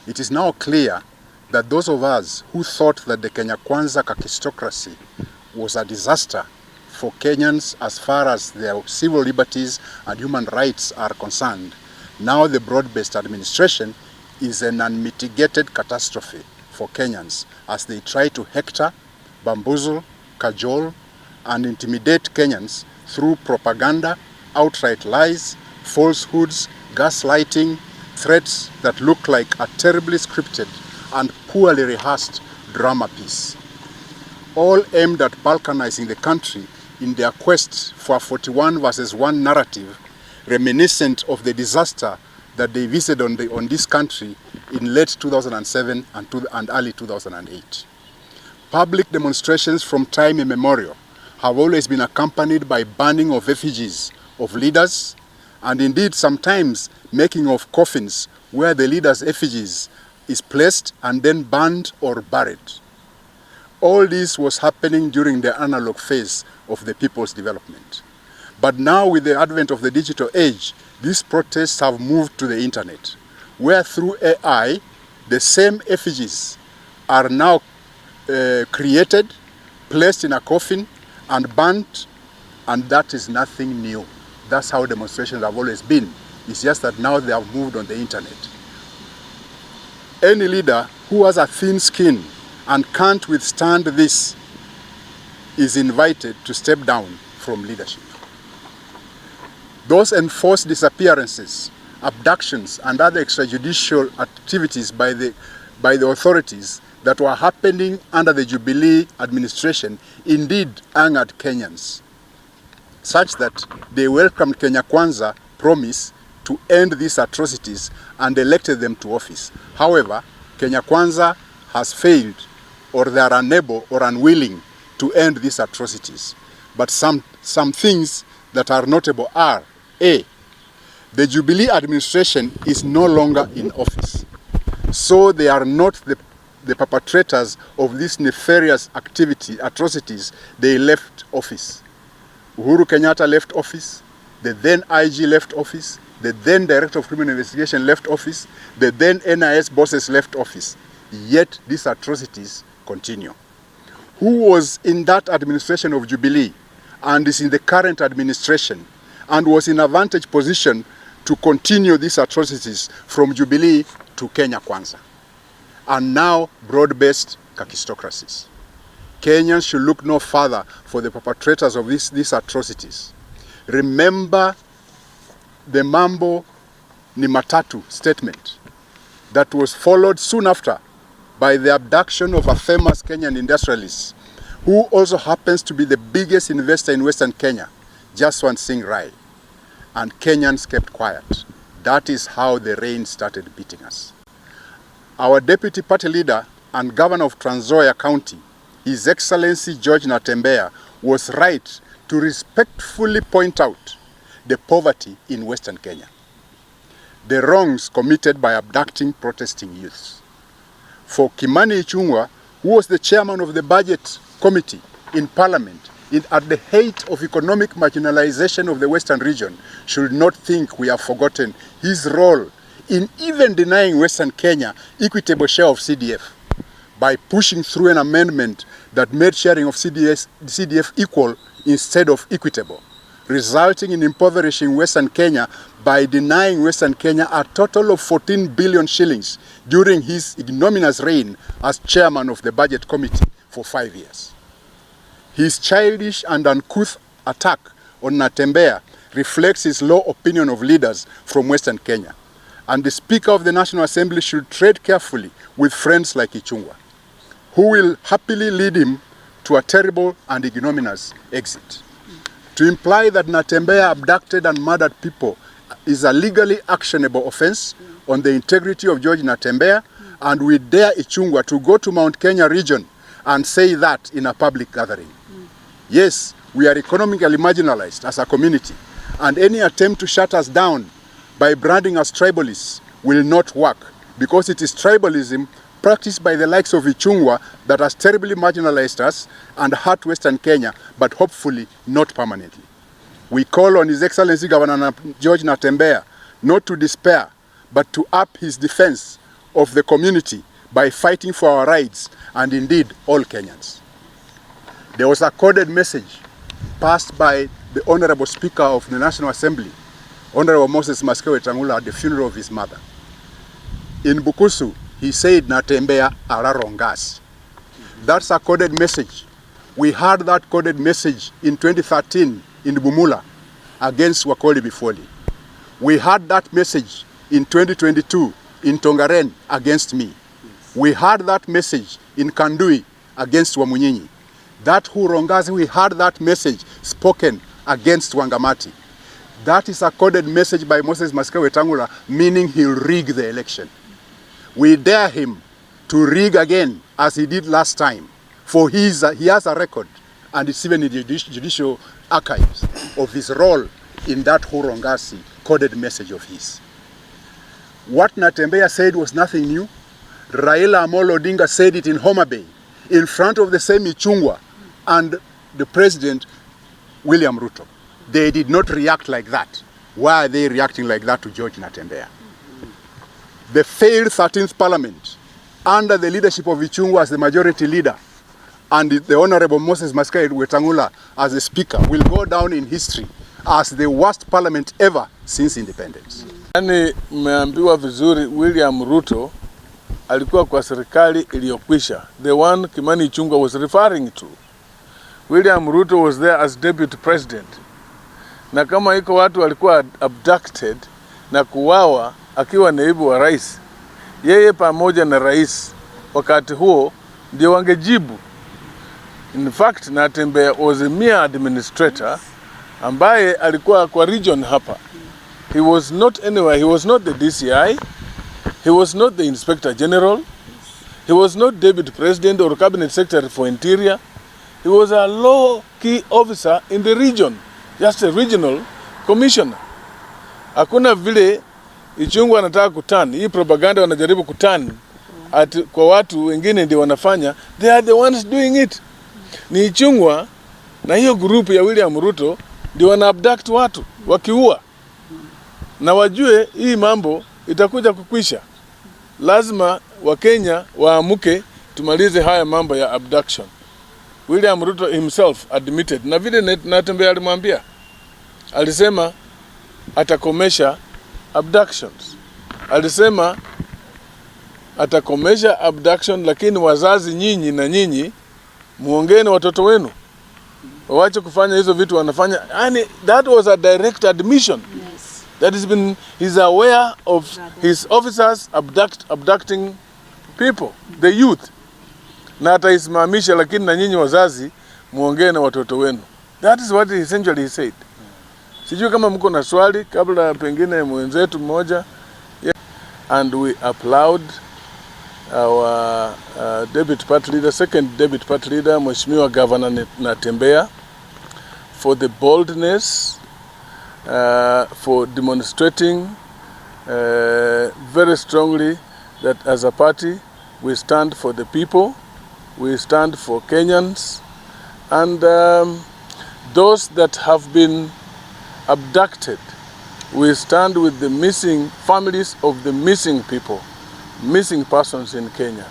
It is now clear that those of us who thought that the Kenya Kwanza kakistocracy was a disaster for Kenyans as far as their civil liberties and human rights are concerned, now the broad-based administration is an unmitigated catastrophe for Kenyans as they try to hector, bamboozle, cajole, and intimidate Kenyans through propaganda, outright lies, falsehoods, gaslighting, threats that look like a terribly scripted and poorly rehearsed drama piece, all aimed at balkanizing the country in their quest for a 41 versus 1 narrative reminiscent of the disaster that they visited on this country in late 2007 and early 2008. Public demonstrations from time immemorial have always been accompanied by burning of effigies of leaders, and indeed sometimes making of coffins where the leaders' effigies is placed and then burned or buried. All this was happening during the analog phase of the people's development. But now, with the advent of the digital age, these protests have moved to the internet, where through AI, the same effigies are now created, placed in a coffin, and burnt, and that is nothing new. That's how demonstrations have always been. It's just that now they have moved on the internet. Any leader who has a thin skin and can't withstand this is invited to step down from leadership. Those enforced disappearances, abductions, and other extrajudicial activities by the authorities that were happening under the Jubilee administration indeed angered Kenyans, such that they welcomed Kenya Kwanza promise to end these atrocities and elected them to office. However, Kenya Kwanza has failed, or they are unable or unwilling to end these atrocities. But some things that are notable are: A, the Jubilee administration is no longer in office. So they are not the perpetrators of these nefarious atrocities. They left office. Uhuru Kenyatta left office. The then IG left office. The then Director of Criminal Investigation left office. The then NIS bosses left office. Yet these atrocities continue. Who was in that administration of Jubilee and is in the current administration and was in a vantage position to continue these atrocities from Jubilee to Kenya Kwanza, and now broad-based kakistocracies? Kenyans should look no further for the perpetrators of these atrocities. Remember the Mambo ni Matatu statement that was followed soon after by the abduction of a famous Kenyan industrialist who also happens to be the biggest investor in Western Kenya, Jaswant Singh Rai. And Kenyans kept quiet. That is how the rain started beating us. Our deputy party leader and governor of Trans Nzoia County, His Excellency George Natembeya, was right to respectfully point out the poverty in Western Kenya, the wrongs committed by abducting protesting youths. For Kimani Ichungwa, who was the chairman of the budget committee in parliament at the height of economic marginalization of the Western region, should not think we have forgotten his role in even denying Western Kenya equitable share of CDF by pushing through an amendment that made sharing of CDF equal instead of equitable, resulting in impoverishing Western Kenya by denying Western Kenya a total of 14 billion shillings during his ignominious reign as chairman of the budget committee for 5 years. His childish and uncouth attack on Natembeya reflects his low opinion of leaders from Western Kenya, and the Speaker of the National Assembly should tread carefully with friends like Ichungwa, who will happily lead him to a terrible and ignominious exit. To imply that Natembeya abducted and murdered people is a legally actionable offense on the integrity of George Natembeya, and we dare Ichungwa to go to Mount Kenya region and say that in a public gathering. Yes, we are economically marginalized as a community, and any attempt to shut us down by branding us tribalists will not work, because it is tribalism practiced by the likes of Ichungwa that has terribly marginalized us and hurt Western Kenya, but hopefully not permanently. We call on His Excellency Governor George Natembeya not to despair, but to up his defense of the community by fighting for our rights and indeed all Kenyans. There was a coded message passed by the Honorable Speaker of the National Assembly, Honorable Moses Maskewe Tangula, at the funeral of his mother. In Bukusu, he said, Natembeya ararongas. That's a coded message. We heard that coded message in 2013 in Bumula against Wakoli Bifoli. We heard that message in 2022 in Tongaren against me. We heard that message in Kandui against Wamunyinyi. That Hurongazi, we heard that message spoken against Wangamati. That is a coded message by Moses Maskewe Tangula, meaning he'll rig the election. We dare him to rig again as he did last time, for he has a record, and it's even in the judicial archives, of his role in that Hurongasi coded message of his. What Natembeya said was nothing new. Raila Amolo Odinga said it in Homa Bay, in front of the same Ichungwa and the President William Ruto. They did not react like that. Why are they reacting like that to George Natembeya? The failed 13th Parliament, under the leadership of Ichungwa as the majority leader, and the Honorable Moses Maskewe Tangula as the Speaker, will go down in history as the worst parliament ever since independence. Yani mmeambiwa vizuri, William Ruto alikuwa kwa serikali iliyokwisha. The one Kimani Ichungwa was referring to. William Ruto was there as deputy president. Na kama iko watu walikuwa abducted na kuwawa akiwa naibu wa rais, yeye pamoja na rais wakati huo ndio wangejibu. In fact, Natembeya was a mere administrator ambaye alikuwa kwa region hapa. He was not anywhere. He was not the DCI. He was not the Inspector General. He was not Deputy President or Cabinet Secretary for Interior. He was a low-key officer in the region, just a regional commissioner. Hakuna vile Ichungwa anataka kutani. Hii propaganda wanajaribu kutani kwa watu wengine ndio wanafanya. They are the ones doing it. Ni Ichungwa na hiyo grupu ya William Ruto ndio wana abduct watu wakiua. Na wajue hii mambo itakuja kukwisha. Lazima Wakenya waamuke tumalize haya mambo ya abduction. William Ruto himself admitted, na vile Natembeya alimwambia, alisema atakomesha abductions. Alisema atakomesha abduction, lakini wazazi nyinyi na nyinyi muongee na watoto wenu waache kufanya hizo vitu wanafanya. Yani that was a direct admission. Yes. That has been, he's aware of his officers abducting people, the youth. Na ataisimamisha, lakini na nyinyi wazazi muongee na watoto wenu. That is what essentially he said. Sijui kama mko na swali kabla pengine mwenzetu mmoja. Yeah. And we applaud our deputy party leader, second deputy party leader, Mheshimiwa Governor Natembeya, for the boldness, for demonstrating very strongly that as a party we stand for the people, we stand for Kenyans, and those that have been abducted, we stand with the missing families of the missing people, missing persons in Kenya.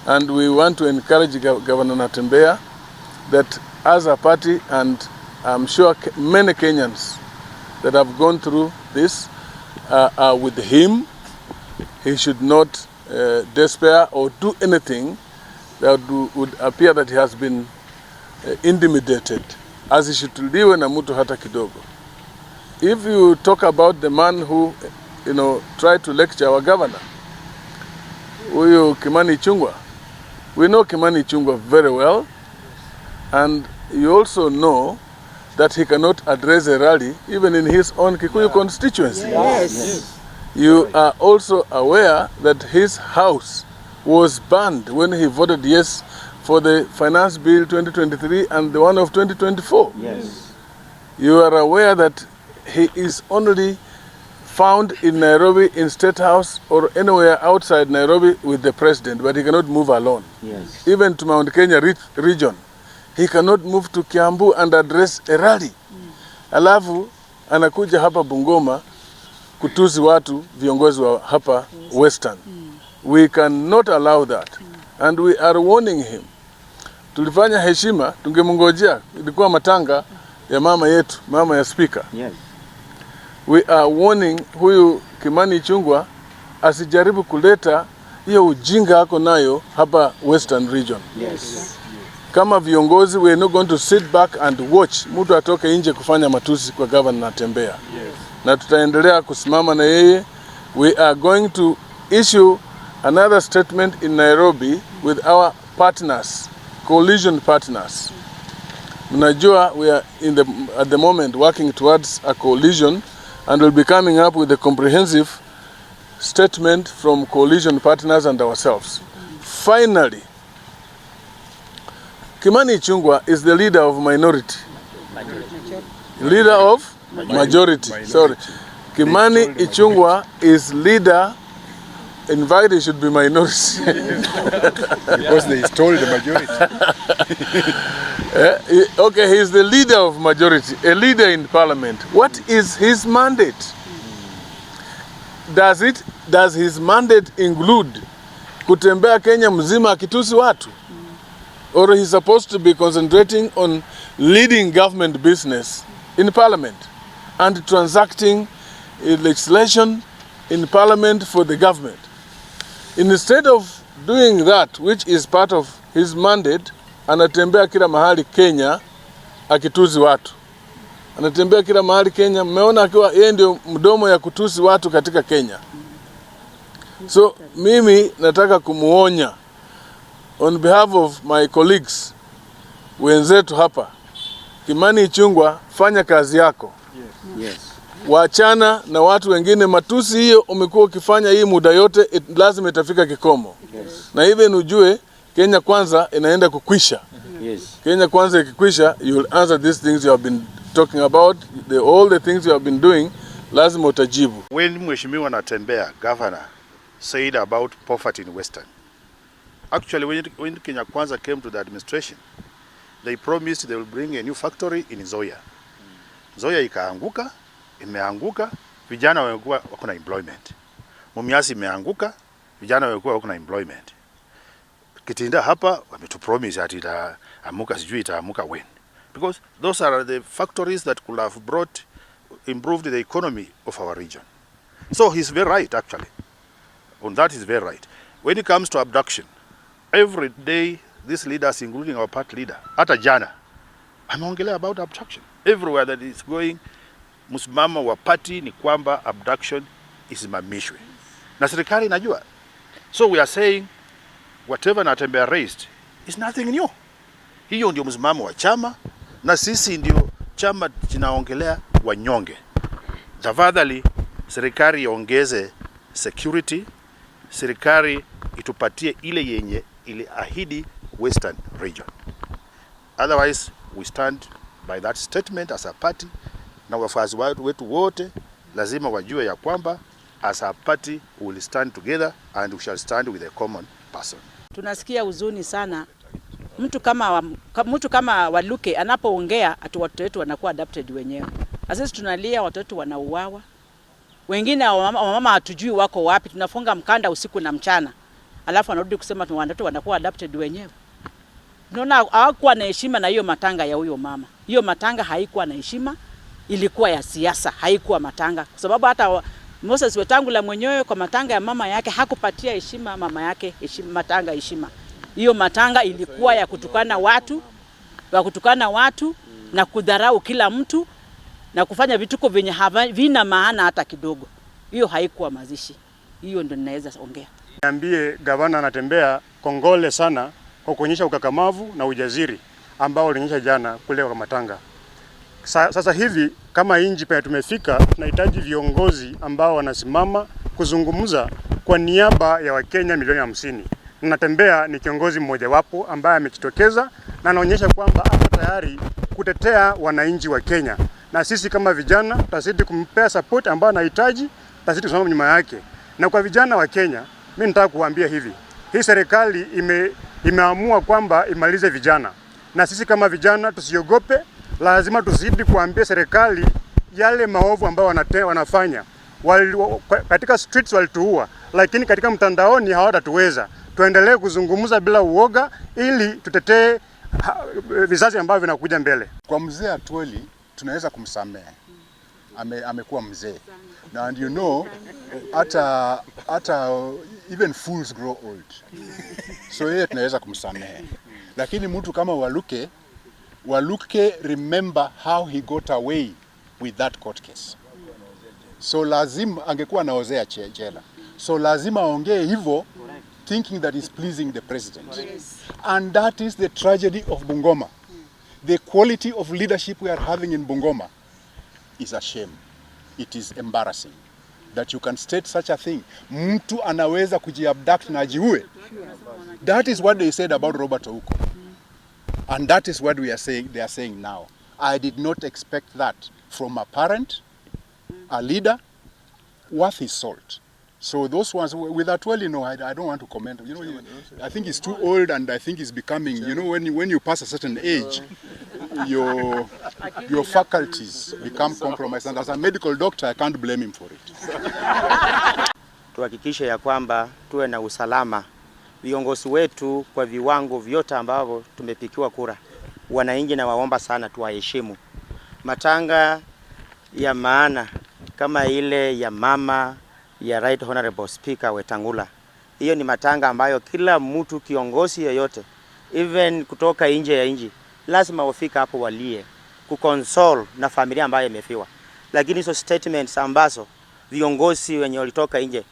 And we want to encourage Governor Natembeya that as a party, and I'm sure many Kenyans that have gone through this are with him, he should not despair or do anything that would appear that he has been intimidated, as he should liwe na mtu hata kidogo. If you talk about the man who, tried to lecture our governor, huyu Kimani Ichungwa, we know Kimani Ichungwa very well, and you also know that he cannot address a rally even in his own Kikuyu constituency. Yes. You are also aware that his house was burned when he voted yes for the Finance Bill 2023 and the one of 2024. Yes. You are aware that he is only found in Nairobi in State House or anywhere outside Nairobi with the president, but he cannot move alone. Yes. Even to Mount Kenya region, he cannot move to Kiambu and address a rally. Alafu anakuja hapa Bungoma kutusi watu viongozi wa hapa Western. We cannot allow that. And we are warning him. Tulifanya heshima, tungemngojea. Ilikuwa matanga ya mama yetu, mama ya speaker. Yes. We are warning huyu Kimani Ichungwa asijaribu kuleta hiyo ujinga ako nayo hapa Western region. Yes. Kama viongozi, we are not going to sit back and watch mtu atoke nje kufanya matusi kwa governor Natembeya. Yes. Na tutaendelea kusimama na yeye. We are going to issue another statement in Nairobi with our partners, coalition partners. Mnajua we are at the moment working towards a coalition, and we'll be coming up with a comprehensive statement from coalition partners and ourselves. Finally, Kimani Ichungwa is the leader of minority. Leader of majority. Sorry. Kimani Ichungwa is leader. Invite, it should be minority. Because they stole the majority. Okay, he is the leader of majority, a leader in parliament. What is his mandate? Does his mandate include kutembea Kenya mzima akitusi watu? Or he's supposed to be concentrating on leading government business in parliament and transacting legislation in parliament for the government? Instead of doing that, which is part of his mandate, anatembea kila mahali Kenya akitusi watu. Anatembea kila mahali Kenya, mmeona akiwa yeye ndio mdomo ya kutusi watu katika Kenya. So mimi nataka kumuonya on behalf of my colleagues wenzetu hapa, Kimani Ichungwa, fanya kazi yako. Yes. Wachana na watu wengine. Matusi hiyo umekuwa ukifanya hii muda yote, lazima itafika kikomo. Yes. Na even ujue Kenya kwanza inaenda kukwisha. Yes. Kenya kwanza ikikwisha, you will answer these things you have been talking about, all the things you have been doing, lazima utajibu. When Mheshimiwa Natembeya, governor, said about poverty in Western, actually when Kenya Kwanza came to the administration, they promised they will bring a new factory in Nzoia. Nzoia ikaanguka, imeanguka, vijana wako na employment. Mumias imeanguka, vijana wako na employment. Kitinda hapa wametupromise ati itaamuka, sijui itaamuka when. Because those are the factories that could have improved the economy of our region. So he's very right actually. On that he's very right. When it comes to abduction, every day these leaders, including our party leader, hata jana, ameongelea about abduction. Everywhere that is going, msimamo wa party ni kwamba abduction isimamishwe. Na serikali inajua. So we are saying whatever Natembeya raised is nothing new. Hiyo ndio msimamo wa chama, na sisi ndio chama kinaongelea wanyonge. Tafadhali serikali iongeze security, serikali itupatie ile yenye iliahidi Western region. Otherwise we stand by that statement as a party, na wafuasi wetu wote lazima wajue ya kwamba as a party we will stand together and we shall stand with a common person. Tunasikia huzuni sana mtu kama Waluke anapoongea ati watoto wetu wanakuwa adopted wenyewe. Sisi tunalia watoto wanauawa. Wengine wamama hatujui wako wapi, tunafunga mkanda usiku na mchana. Alafu anarudi kusema watoto wanakuwa adopted wenyewe. Tunaona hawakuwa na heshima na hiyo matanga ya huyo mama. Hiyo matanga haikuwa na heshima, ilikuwa ya siasa, haikuwa matanga. Kwa sababu hata Moses Wetangula mwenyewe kwa matanga ya mama yake hakupatia heshima mama yake, matanga heshima. Hiyo matanga ilikuwa ya kutukana watu, na kudharau kila mtu na kufanya vituko vyenye vina maana hata kidogo. Hiyo haikuwa mazishi. Hiyo ndio ninaweza ongea. Niambie gavana Natembeya kongole sana kwa kuonyesha ukakamavu na ujasiri ambao ulionyesha jana kule kwa matanga. Sasa hivi kama inji pia tumefika, tunahitaji viongozi ambao wanasimama kuzungumza kwa niaba ya Wakenya milioni 50. Natembeya ni kiongozi mmoja wapo ambaye amejitokeza na anaonyesha kwamba ako tayari kutetea wananchi wa Kenya. Na sisi kama vijana tutazidi kumpea support ambayo anahitaji, tutazidi kusimama nyuma yake. Na kwa vijana wa Kenya, mimi nataka kuambia hivi. Hii serikali imeamua kwamba imalize vijana. Na sisi kama vijana tusiogope, lazima tuzidi kuambia serikali yale maovu ambayo wanafanya. katika streets walituua, lakini katika mtandaoni hawatatuweza. Tuendelee kuzungumza bila uoga ili tutetee vizazi ambavyo vinakuja mbele. Kwa mzee Atwoli tunaweza kumsamehe. Amekuwa mzee. Na and you know hata even fools grow old. So yeye tunaweza kumsamehe. Lakini mtu kama Waluke remember how he got away with that court case. So lazima angekuwa naozea jela. So lazima aongee hivyo thinking that is pleasing the president. And that is the tragedy of Bungoma. The quality of leadership we are having in Bungoma is a shame. It is embarrassing that you can state such a thing. Mtu anaweza kujiabduct na ajiue. That is what they said about Robert Ouko. And that is what they are saying now. I did not expect that from a parent, a leader, worth his salt. So those ones, with Atwoli, I don't want to comment. I think he's too old, and I he's becoming, when you pass a certain age, your faculties become compromised. And as a medical doctor, I can't blame him for it. Tuhakikishe ya kwamba tuwe na usalama. Viongozi wetu kwa viwango vyote ambavyo tumepikiwa kura. Wananchi na waomba sana tuwaheshimu. Matanga ya maana kama ile ya mama ya Right Honorable Speaker Wetangula. Hiyo ni matanga ambayo kila mtu kiongozi yoyote, even kutoka nje ya nchi, lazima wafika hapo walie, kukonsole na familia ambayo imefiwa. Lakini hizo statements ambazo viongozi wenye walitoka nje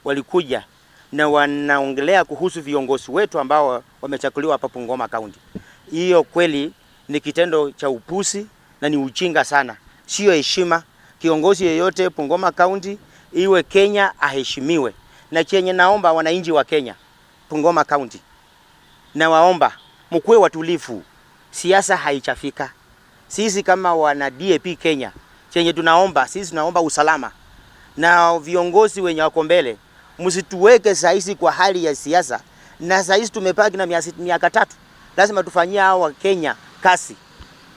walikuja na wanaongelea kuhusu viongozi wetu ambao wamechaguliwa hapa Bungoma County. Hiyo kweli ni kitendo cha upusi na ni ujinga sana. Sio heshima. Kiongozi yeyote Bungoma County iwe Kenya aheshimiwe. Na chenye naomba wananchi wa Kenya, Bungoma County, na waomba mkuwe watulivu. Siasa haichafika. Sisi kama wana DAP Kenya, chenye sisi tunaomba usalama. Na viongozi wenye wako mbele, msituweke saizi kwa hali ya siasa. Na saizi tumepaki na miaka 3. Lazima tufanyie hawa Kenya kasi.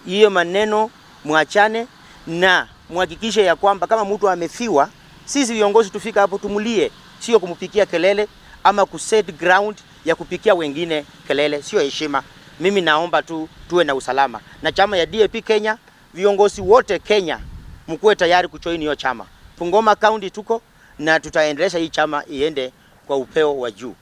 Hiyo maneno muachane na muhakikishe ya kwamba kama mtu amefiwa, sisi viongozi tufika hapo tumulie, sio kumpikia kelele ama kuset ground ya kupikia wengine kelele, sio heshima. Mimi naomba tuwe na usalama. Na chama ya DAP Kenya, viongozi wote Kenya, mkuwe tayari kujoin hiyo chama. Bungoma County tuko na tutaendelesha hii chama iende kwa upeo wa juu.